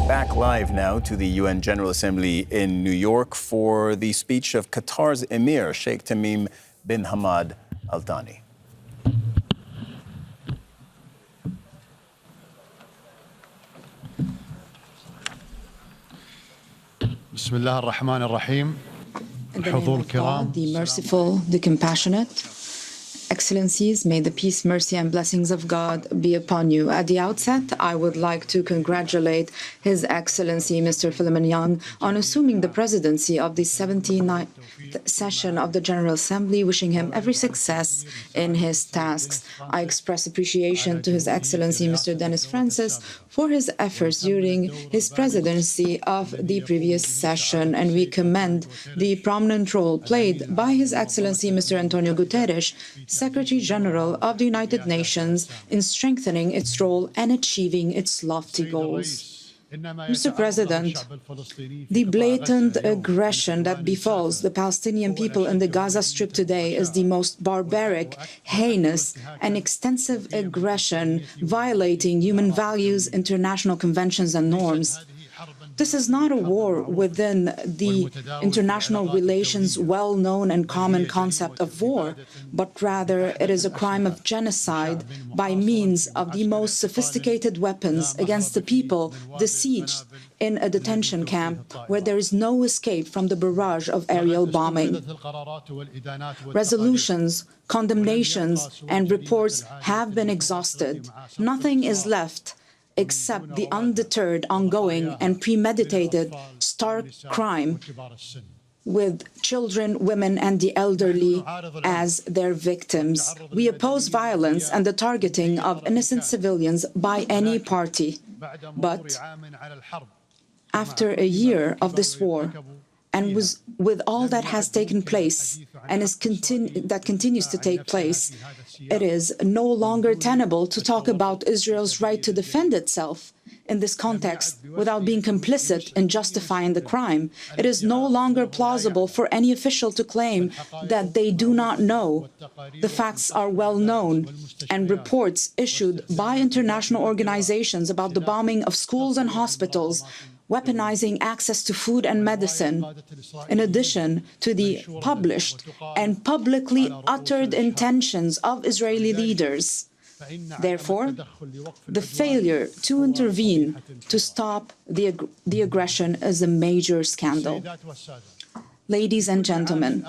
Back live now to the UN General Assembly in New York for the speech of Qatar's Emir, Sheikh Tamim bin Hamad Al-Thani. Bismillah ar-Rahman ar-Rahim. The merciful, the compassionate. Excellencies, may the peace, mercy, and blessings of God be upon you. At the outset, I would like to congratulate His Excellency, Mr. Philemon Young, on assuming the presidency of the 79th session of the General Assembly, wishing him every success in his tasks. I express appreciation to His Excellency, Mr. Dennis Francis, for his efforts during his presidency of the previous session, and we commend the prominent role played by His Excellency, Mr. Antonio Guterres, Secretary General of the United Nations, in strengthening its role and achieving its lofty goals. Mr. President, the blatant aggression that befalls the Palestinian people in the Gaza Strip today is the most barbaric, heinous, and extensive aggression violating human values, international conventions, and norms. This is not a war within the international relations well-known and common concept of war, but rather it is a crime of genocide by means of the most sophisticated weapons against the people besieged in a detention camp where there is no escape from the barrage of aerial bombing. Resolutions, condemnations, and reports have been exhausted. Nothing is left except the undeterred, ongoing, and premeditated stark crime with children, women, and the elderly as their victims. We oppose violence and the targeting of innocent civilians by any party. But after a year of this war, and with all that has taken place and that continues to take place, it is no longer tenable to talk about Israel's right to defend itself in this context without being complicit in justifying the crime. It is no longer plausible for any official to claim that they do not know. The facts are well known, and reports issued by international organizations about the bombing of schools and hospitals, weaponizing access to food and medicine, in addition to the published and publicly uttered intentions of Israeli leaders. Therefore, the failure to intervene to stop the aggression is a major scandal. Ladies and gentlemen,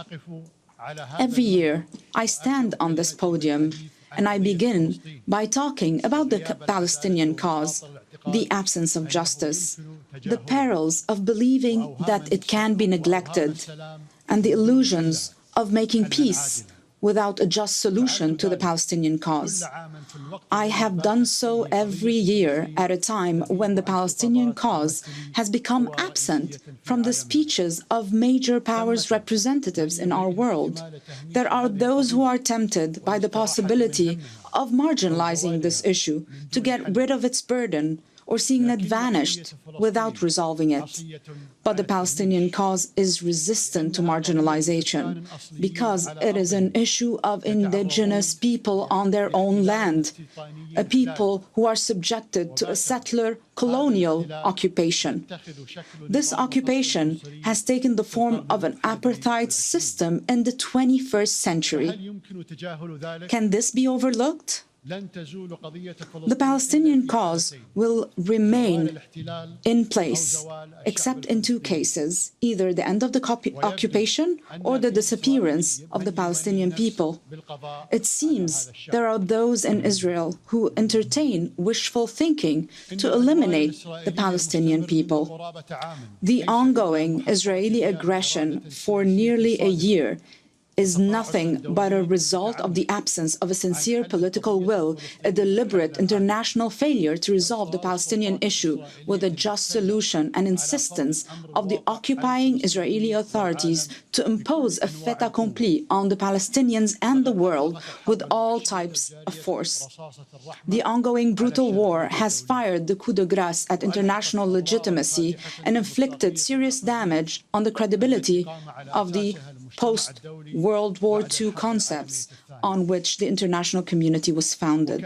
every year I stand on this podium and I begin by talking about the Palestinian cause, the absence of justice, the perils of believing that it can be neglected, and the illusions of making peace without a just solution to the Palestinian cause. I have done so every year at a time when the Palestinian cause has become absent from the speeches of major powers' representatives in our world. There are those who are tempted by the possibility of marginalizing this issue to get rid of its burden, or seeing it vanished without resolving it. But the Palestinian cause is resistant to marginalization because it is an issue of indigenous people on their own land, a people who are subjected to a settler colonial occupation. This occupation has taken the form of an apartheid system in the 21st century. Can this be overlooked? The Palestinian cause will remain in place, except in two cases, either the end of the occupation or the disappearance of the Palestinian people. It seems there are those in Israel who entertain wishful thinking to eliminate the Palestinian people. The ongoing Israeli aggression for nearly a year is nothing but a result of the absence of a sincere political will, a deliberate international failure to resolve the Palestinian issue with a just solution, and insistence of the occupying Israeli authorities to impose a fait accompli on the Palestinians and the world with all types of force. The ongoing brutal war has fired the coup de grace at international legitimacy and inflicted serious damage on the credibility of the post-World War II concepts on which the international community was founded.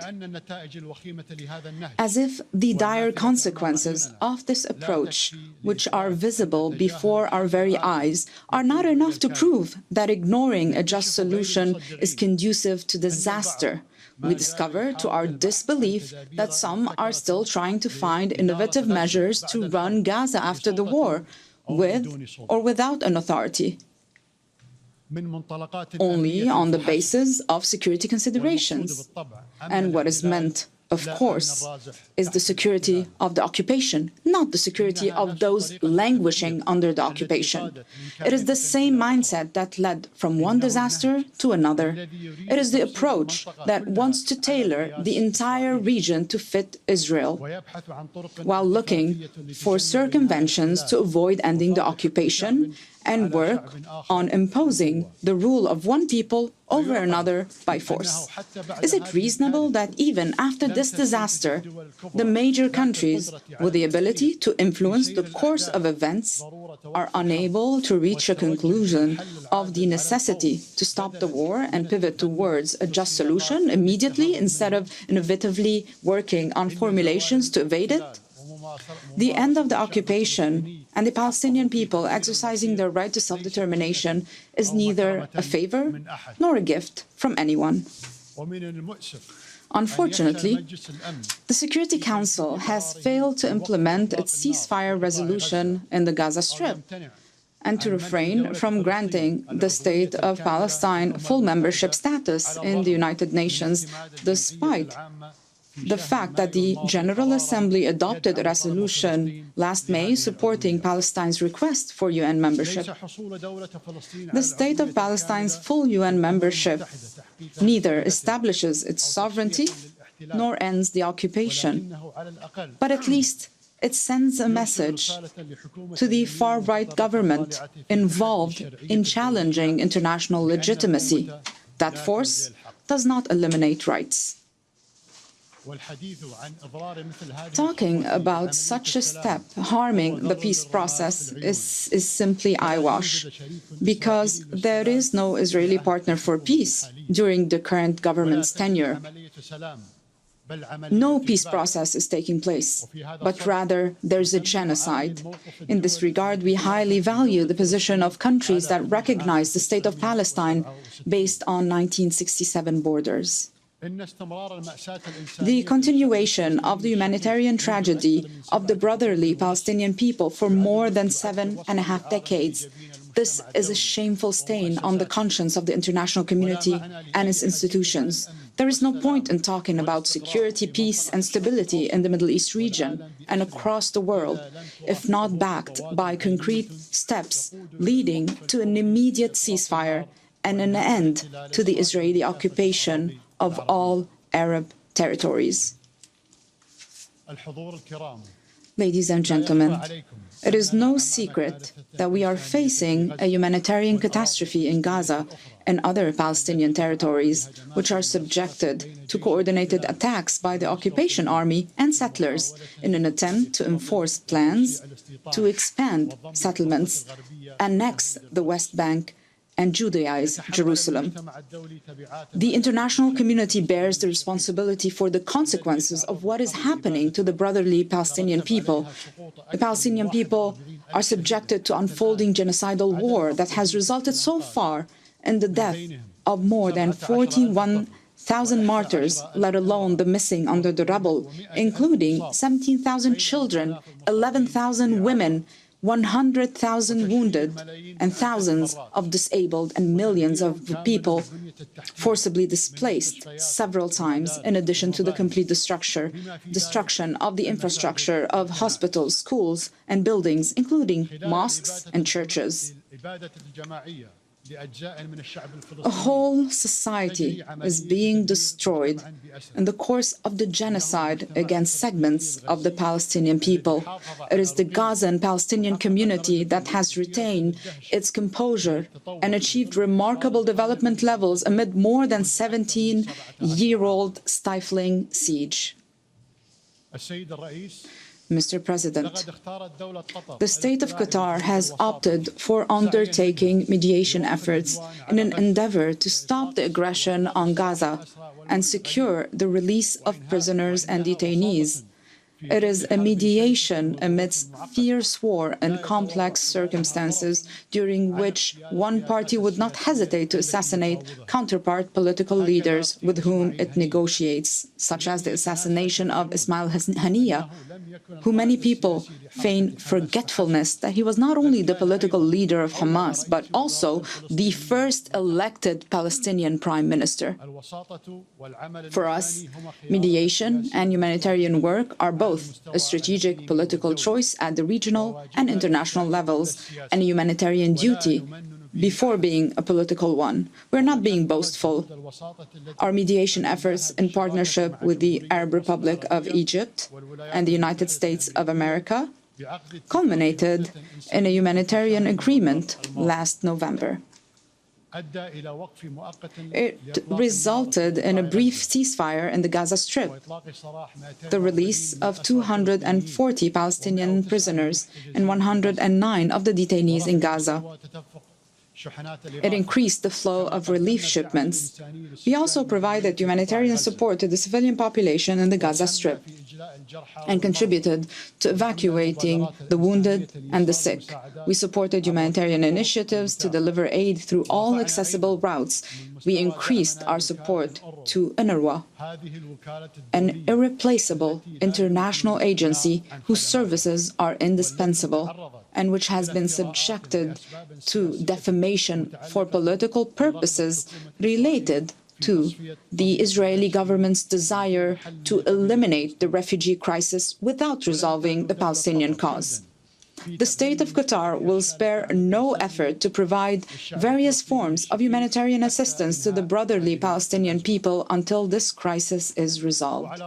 As if the dire consequences of this approach, which are visible before our very eyes, are not enough to prove that ignoring a just solution is conducive to disaster. We discover, to our disbelief, that some are still trying to find innovative measures to run Gaza after the war, with or without an authority, only on the basis of security considerations. And what is meant, of course, is the security of the occupation, not the security of those languishing under the occupation. It is the same mindset that led from one disaster to another. It is the approach that wants to tailor the entire region to fit Israel, while looking for circumventions to avoid ending the occupation and work on imposing the rule of one people over another by force. Is it reasonable that even after this disaster, the major countries with the ability to influence the course of events are unable to reach a conclusion of the necessity to stop the war and pivot towards a just solution immediately instead of innovatively working on formulations to evade it? The end of the occupation and the Palestinian people exercising their right to self-determination is neither a favor nor a gift from anyone. Unfortunately, the Security Council has failed to implement its ceasefire resolution in the Gaza Strip and to refrain from granting the State of Palestine full membership status in the United Nations, despite the fact that the General Assembly adopted a resolution last May supporting Palestine's request for UN membership. The State of Palestine's full UN membership neither establishes its sovereignty nor ends the occupation, but at least it sends a message to the far-right government involved in challenging international legitimacy that force does not eliminate rights. Talking about such a step harming the peace process is simply eyewash, because there is no Israeli partner for peace during the current government's tenure. No peace process is taking place, but rather there's a genocide. In this regard, we highly value the position of countries that recognize the State of Palestine based on 1967 borders. The continuation of the humanitarian tragedy of the brotherly Palestinian people for more than 7.5 decades. This is a shameful stain on the conscience of the international community and its institutions. There is no point in talking about security, peace, and stability in the Middle East region and across the world if not backed by concrete steps leading to an immediate ceasefire and an end to the Israeli occupation of all Arab territories. Ladies and gentlemen, it is no secret that we are facing a humanitarian catastrophe in Gaza and other Palestinian territories, which are subjected to coordinated attacks by the occupation army and settlers in an attempt to enforce plans to expand settlements, annex the West Bank, and Judaize Jerusalem. The international community bears the responsibility for the consequences of what is happening to the brotherly Palestinian people. The Palestinian people are subjected to unfolding genocidal war that has resulted so far in the death of more than 41,000 martyrs, let alone the missing under the rubble, including 17,000 children, 11,000 women, 100,000 wounded, and thousands of disabled, and millions of people forcibly displaced several times, in addition to the complete destruction of the infrastructure of hospitals, schools, and buildings, including mosques and churches. A whole society is being destroyed in the course of the genocide against segments of the Palestinian people. It is the Gazan Palestinian community that has retained its composure and achieved remarkable development levels amid more than 17-year-old stifling siege. Mr. President, the state of Qatar has opted for undertaking mediation efforts in an endeavor to stop the aggression on Gaza and secure the release of prisoners and detainees. It is a mediation amidst fierce war and complex circumstances during which one party would not hesitate to assassinate counterpart political leaders with whom it negotiates, such as the assassination of Ismail Haniyeh, who many people feign forgetfulness that he was not only the political leader of Hamas, but also the first elected Palestinian prime minister. For us, mediation and humanitarian work are both a strategic political choice at the regional and international levels and a humanitarian duty before being a political one. We're not being boastful. Our mediation efforts in partnership with the Arab Republic of Egypt and the United States of America culminated in a humanitarian agreement last November. It resulted in a brief ceasefire in the Gaza Strip, the release of 240 Palestinian prisoners and 109 of the detainees in Gaza. It increased the flow of relief shipments. We also provided humanitarian support to the civilian population in the Gaza Strip and contributed to evacuating the wounded and the sick. We supported humanitarian initiatives to deliver aid through all accessible routes. We increased our support to UNRWA, an irreplaceable international agency whose services are indispensable and which has been subjected to defamation for political purposes related to the Israeli government's desire to eliminate the refugee crisis without resolving the Palestinian cause. The state of Qatar will spare no effort to provide various forms of humanitarian assistance to the brotherly Palestinian people until this crisis is resolved.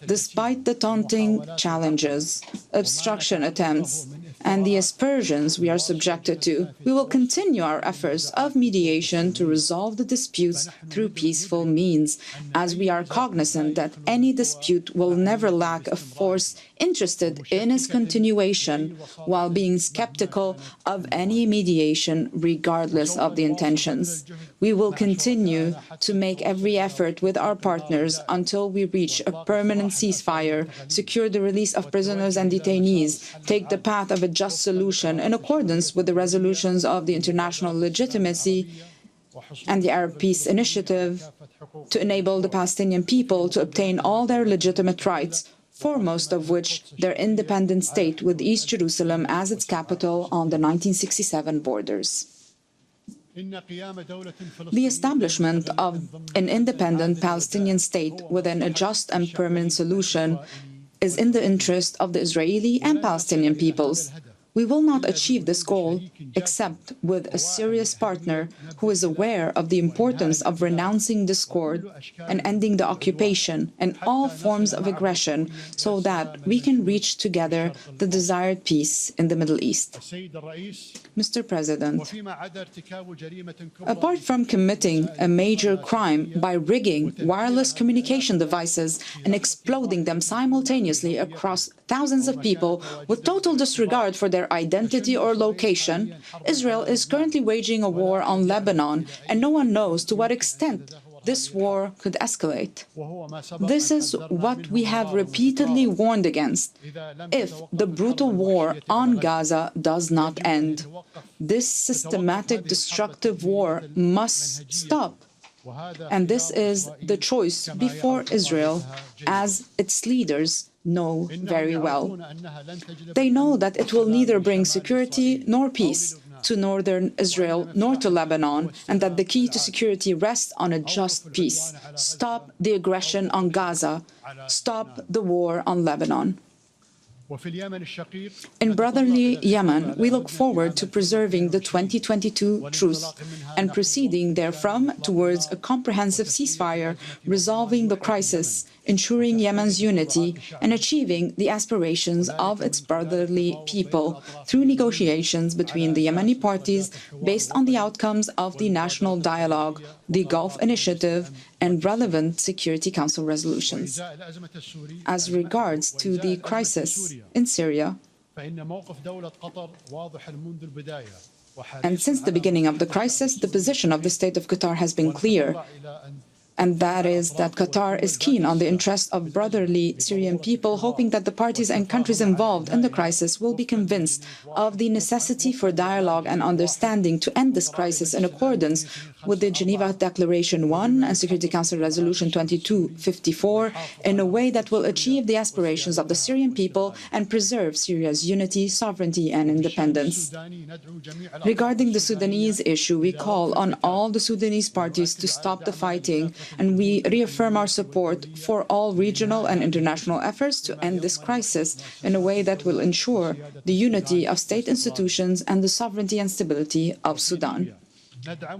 Despite the daunting challenges, obstruction attempts, and the aspersions we are subjected to, we will continue our efforts of mediation to resolve the disputes through peaceful means, as we are cognizant that any dispute will never lack a force interested in its continuation, while being skeptical of any mediation regardless of the intentions. We will continue to make every effort with our partners until we reach a permanent ceasefire, secure the release of prisoners and detainees, take the path of a just solution in accordance with the resolutions of the international legitimacy and the Arab Peace Initiative, to enable the Palestinian people to obtain all their legitimate rights, foremost of which their independent state with East Jerusalem as its capital on the 1967 borders. The establishment of an independent Palestinian state within a just and permanent solution is in the interest of the Israeli and Palestinian peoples. We will not achieve this goal except with a serious partner who is aware of the importance of renouncing discord and ending the occupation and all forms of aggression so that we can reach together the desired peace in the Middle East. Mr. President, apart from committing a major crime by rigging wireless communication devices and exploding them simultaneously across thousands of people with total disregard for their identity or location, Israel is currently waging a war on Lebanon, and no one knows to what extent this war could escalate. This is what we have repeatedly warned against. If the brutal war on Gaza does not end, this systematic destructive war must stop. And this is the choice before Israel, as its leaders know very well. They know that it will neither bring security nor peace to northern Israel nor to Lebanon, and that the key to security rests on a just peace. Stop the aggression on Gaza. Stop the war on Lebanon. In brotherly Yemen, we look forward to preserving the 2022 truce and proceeding therefrom towards a comprehensive ceasefire, resolving the crisis ensuring Yemen's unity and achieving the aspirations of its brotherly people through negotiations between the Yemeni parties based on the outcomes of the national dialogue, the Gulf Initiative, and relevant Security Council resolutions. As regards to the crisis in Syria, and since the beginning of the crisis, the position of the State of Qatar has been clear, and that is that Qatar is keen on the interests of brotherly Syrian people, hoping that the parties and countries involved in the crisis will be convinced of the necessity for dialogue and understanding to end this crisis in accordance with the Geneva Declaration 1 and Security Council Resolution 2254 in a way that will achieve the aspirations of the Syrian people and preserve Syria's unity, sovereignty, and independence. Regarding the Sudanese issue, we call on all the Sudanese parties to stop the fighting, and we reaffirm our support for all regional and international efforts to end this crisis in a way that will ensure the unity of state institutions and the sovereignty and stability of Sudan.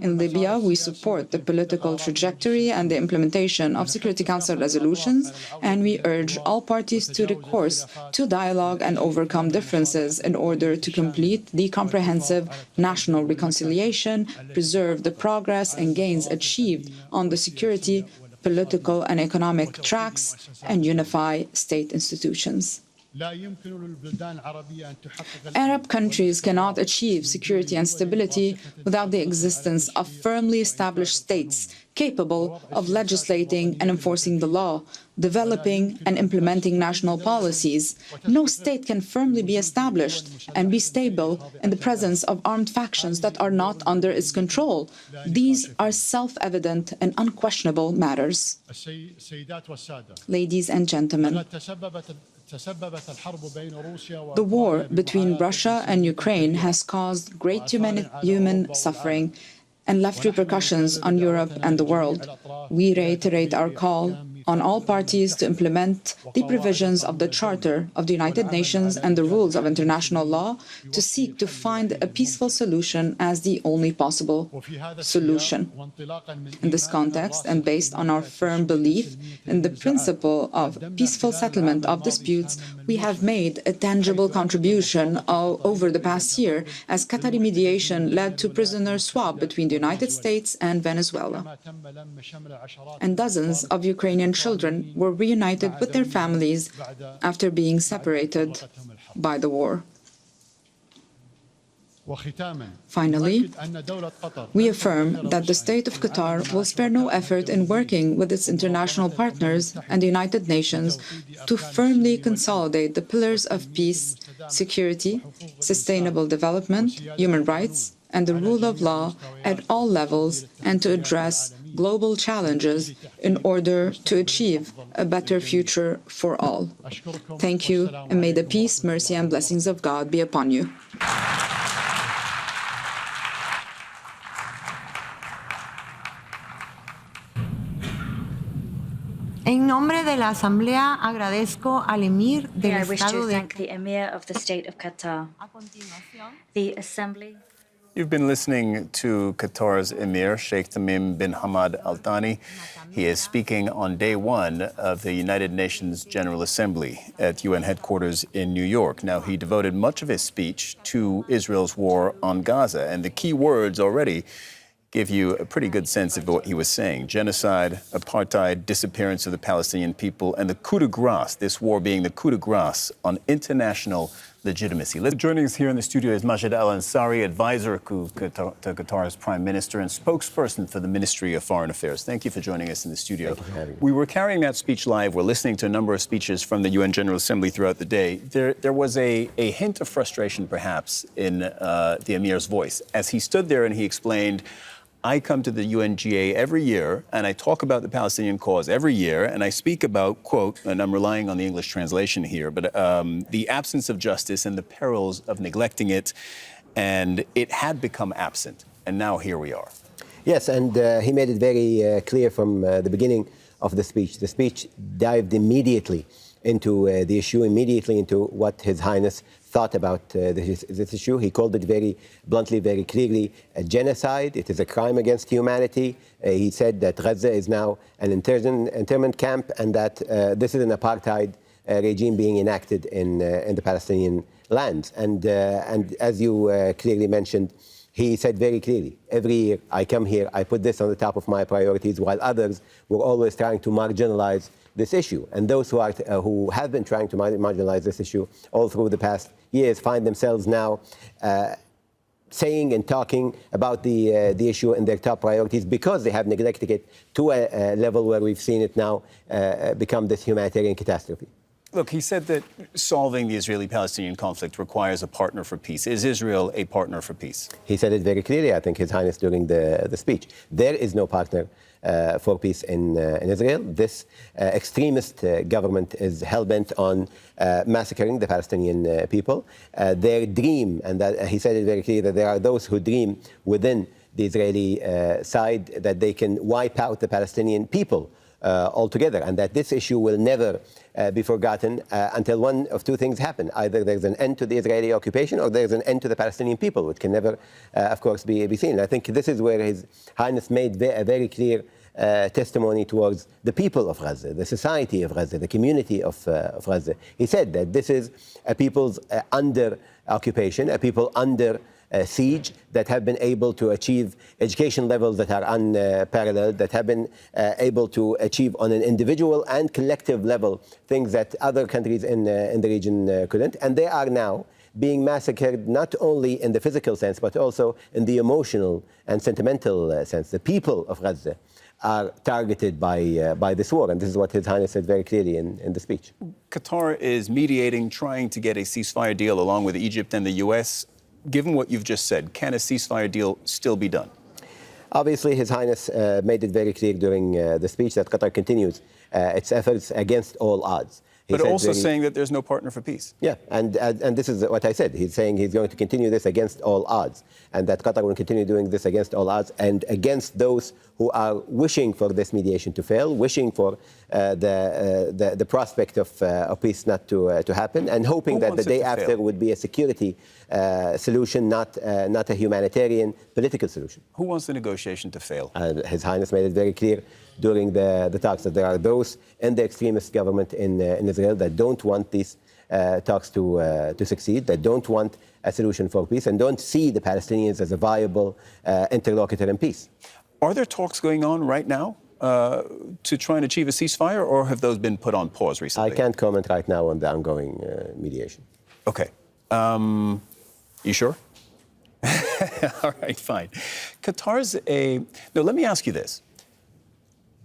In Libya, we support the political trajectory and the implementation of Security Council resolutions, and we urge all parties to recourse to dialogue and overcome differences in order to complete the comprehensive national reconciliation, preserve the progress and gains achieved on the security, political and economic tracks, and unify state institutions. Arab countries cannot achieve security and stability without the existence of firmly established states capable of legislating and enforcing the law, developing and implementing national policies. No state can firmly be established and be stable in the presence of armed factions that are not under its control. These are self-evident and unquestionable matters. Ladies and gentlemen, the war between Russia and Ukraine has caused great human suffering and left repercussions on Europe and the world. We reiterate our call on all parties to implement the provisions of the Charter of the United Nations and the rules of international law to seek to find a peaceful solution as the only possible solution. In this context, and based on our firm belief in the principle of peaceful settlement of disputes, we have made a tangible contribution over the past year as Qatari mediation led to prisoner swap between the United States and Venezuela. And dozens of Ukrainian children were reunited with their families after being separated by the war. Finally, we affirm that the State of Qatar will spare no effort in working with its international partners and the United Nations to firmly consolidate the pillars of peace, security, sustainable development, human rights, and the rule of law at all levels, and to address global challenges in order to achieve a better future for all. Thank you, and may the peace, mercy, and blessings of God be upon you. En nombre de la Asamblea, agradezco al Emir del I wish to Estado de thank the Emir of the State of Qatar. The Assembly. You've been listening to Qatar's Emir, Sheikh Tamim bin Hamad Al-Thani. He is speaking on day one of the United Nations General Assembly at UN headquarters in New York. Now, he devoted much of his speech to Israel's war on Gaza, and the key words already give you a pretty good sense of what he was saying. Genocide, apartheid, disappearance of the Palestinian people, and the coup de grace, this war being the coup de grace on international legitimacy. Joining us here in the studio is Majed Al-Ansari, advisor to Qatar's Prime Minister and spokesperson for the Ministry of Foreign Affairs. Thank you for joining us in the studio. Thank you for having me. We were carrying that speech live. We're listening to a number of speeches from the UN General Assembly throughout the day. There was a hint of frustration, perhaps, in the Emir's voice as he stood there and he explained, I come to the UNGA every year, and I talk about the Palestinian cause every year, and I speak about, quote, and I'm relying on the English translation here, but the absence of justice and the perils of neglecting it, and it had become absent, and now here we are. Yes, and he made it very clear from the beginning of the speech. The speech dived immediately into the issue, immediately into what His Highness thought about this issue. He called it very bluntly, very clearly, a genocide. It is a crime against humanity. He said that Gaza is now an internment camp and that this is an apartheid regime being enacted in the Palestinian lands. And as you clearly mentioned, he said very clearly, every year I come here, I put this on the top of my priorities, while others were always trying to marginalize this issue. And those who have been trying to marginalize this issue all through the past years find themselves now saying and talking about the issue in their top priorities because they have neglected it to a level where we've seen it now become this humanitarian catastrophe. Look, he said that solving the Israeli-Palestinian conflict requires a partner for peace. Is Israel a partner for peace? He said it very clearly, I think, His Highness, during the speech. There is no partner for peace in Israel. This extremist government is hell-bent on massacring the Palestinian people. Their dream, and that, he said it very clearly, that there are those who dream within the Israeli side that they can wipe out the Palestinian people altogether, and that this issue will never be forgotten until one of two things happen. Either there's an end to the Israeli occupation or there's an end to the Palestinian people, which can never, of course, be seen. I think this is where His Highness made a very clear testimony towards the people of Gaza, the society of Gaza, the community of Gaza. He said that this is a people's under occupation, a people under siege, that have been able to achieve education levels that are unparalleled, that have been able to achieve on an individual and collective level things that other countries in the region couldn't. And they are now being massacred not only in the physical sense, but also in the emotional and sentimental sense. The people of Gaza are targeted by this war, and this is what His Highness said very clearly in the speech. Qatar is mediating, trying to get a ceasefire deal along with Egypt and the U.S. Given what you've just said, can a ceasefire deal still be done? Obviously, His Highness made it very clear during the speech that Qatar continues its efforts against all odds. But also saying that there's no partner for peace. Yeah, and this is what I said. He's saying he's going to continue this against all odds, and that Qatar will continue doing this against all odds and against those who are wishing for this mediation to fail, wishing for the prospect of peace not to happen, and hoping that the day after would be a security solution, not a humanitarian political solution. Who wants the negotiation to fail? His Highness made it very clear during the talks that there are those in the extremist government in Israel that don't want these talks to succeed, that don't want a solution for peace, and don't see the Palestinians as a viable interlocutor in peace. Are there talks going on right now to try and achieve a ceasefire, or have those been put on pause recently? I can't comment right now on the ongoing mediation. Okay. You sure? All right, fine. Qatar's No, let me ask you this.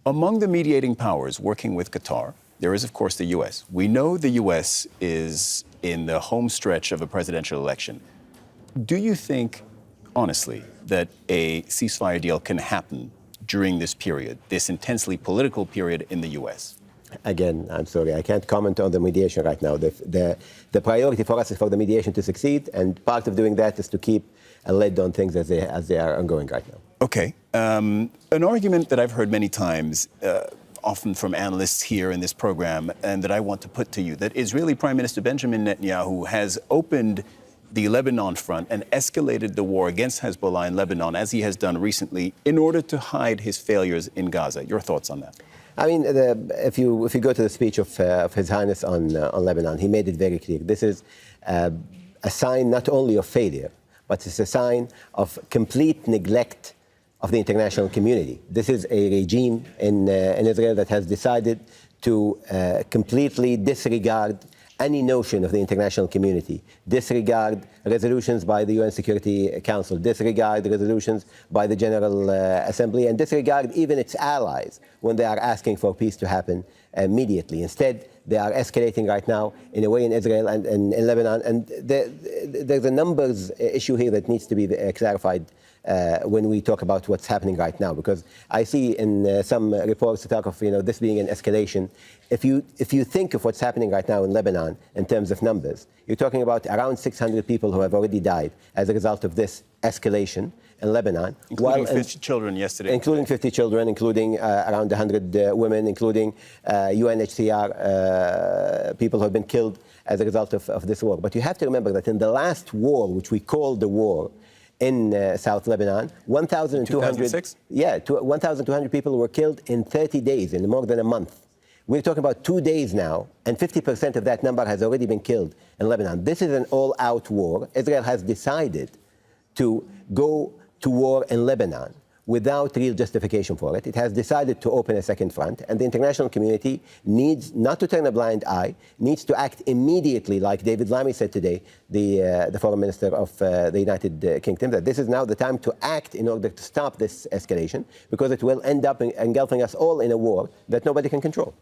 Among the mediating powers working with Qatar, there is, of course, the U.S. We know the U.S. is in the home stretch of a presidential election. Do you think, honestly, that a ceasefire deal can happen during this period, this intensely political period in the U.S.? Again, I'm sorry, I can't comment on the mediation right now. The priority for us is for the mediation to succeed, and part of doing that is to keep a lid on things as they are ongoing right now. Okay. An argument that I've heard many times, often from analysts here in this program, and that I want to put to you, that Israeli Prime Minister Benjamin Netanyahu has opened the Lebanon front and escalated the war against Hezbollah in Lebanon, as he has done recently, in order to hide his failures in Gaza. Your thoughts on that? I mean, if you go to the speech of His Highness on Lebanon, he made it very clear. This is a sign not only of failure, but it's a sign of complete neglect of the international community. This is a regime in Israel that has decided to completely disregard any notion of the international community, disregard resolutions by the UN Security Council, disregard resolutions by the General Assembly, and disregard even its allies when they are asking for peace to happen immediately. Instead, they are escalating right now in a way in Israel and in Lebanon. And there's a numbers issue here that needs to be clarified when we talk about what's happening right now, because I see in some reports to talk of this being an escalation. If you think of what's happening right now in Lebanon in terms of numbers, you're talking about around 600 people who have already died as a result of this escalation in Lebanon. Including 50 children yesterday. Including 50 children, including around 100 women, including UNHCR people who have been killed as a result of this war. But you have to remember that in the last war, which we call the war, in South Lebanon, 1,200 people were killed in 30 days, in more than a month. We're talking about 2 days now, and 50% of that number has already been killed in Lebanon. This is an all-out war. Israel has decided to go to war in Lebanon without real justification for it. It has decided to open a second front, and the international community needs not to turn a blind eye, needs to act immediately, like David Lammy said today, the foreign minister of the United Kingdom, that this is now the time to act in order to stop this escalation, because it will end up engulfing us all in a war that nobody can control.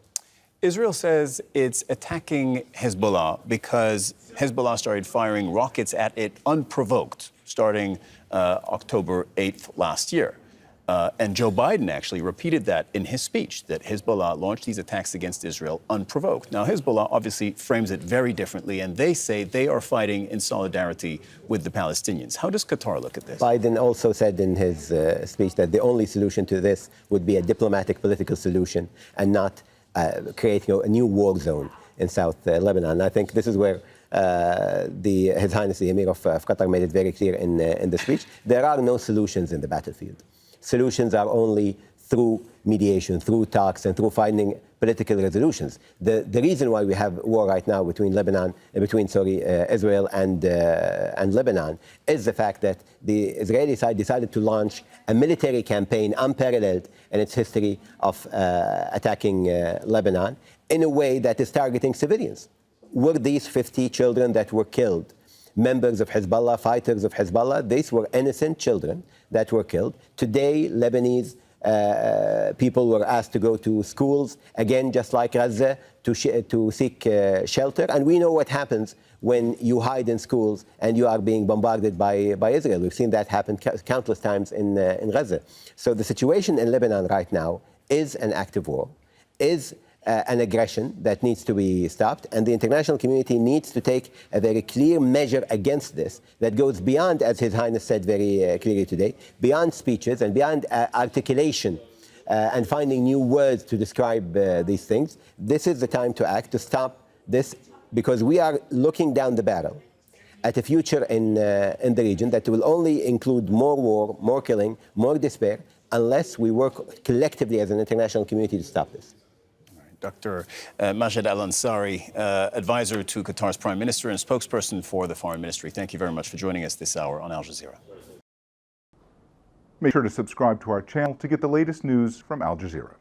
Israel says it's attacking Hezbollah because Hezbollah started firing rockets at it unprovoked starting October 8th last year. And Joe Biden actually repeated that in his speech, that Hezbollah launched these attacks against Israel unprovoked. Now, Hezbollah obviously frames it very differently, and they say they are fighting in solidarity with the Palestinians. How does Qatar look at this? Biden also said in his speech that the only solution to this would be a diplomatic political solution and not creating a new war zone in South Lebanon. I think this is where His Highness the Emir of Qatar made it very clear in the speech. There are no solutions in the battlefield. Solutions are only through mediation, through talks, and through finding political resolutions. The reason why we have war right now between Israel and Lebanon is the fact that the Israeli side decided to launch a military campaign unparalleled in its history of attacking Lebanon in a way that is targeting civilians. Were these 50 children that were killed members of Hezbollah, fighters of Hezbollah? These were innocent children that were killed. Today, Lebanese people were asked to go to schools, again, just like Gaza, to seek shelter. And we know what happens when you hide in schools and you are being bombarded by Israel. We've seen that happen countless times in Gaza. So the situation in Lebanon right now is an active war, is an aggression that needs to be stopped, and the international community needs to take a very clear measure against this that goes beyond, as His Highness said very clearly today, beyond speeches and beyond articulation and finding new words to describe these things. This is the time to act, to stop this, because we are looking down the barrel at a future in the region that will only include more war, more killing, more despair, unless we work collectively as an international community to stop this. Dr. Majed Al-Ansari, advisor to Qatar's Prime Minister and spokesperson for the Foreign Ministry. Thank you very much for joining us this hour on Al Jazeera. Make sure to subscribe to our channel to get the latest news from Al Jazeera.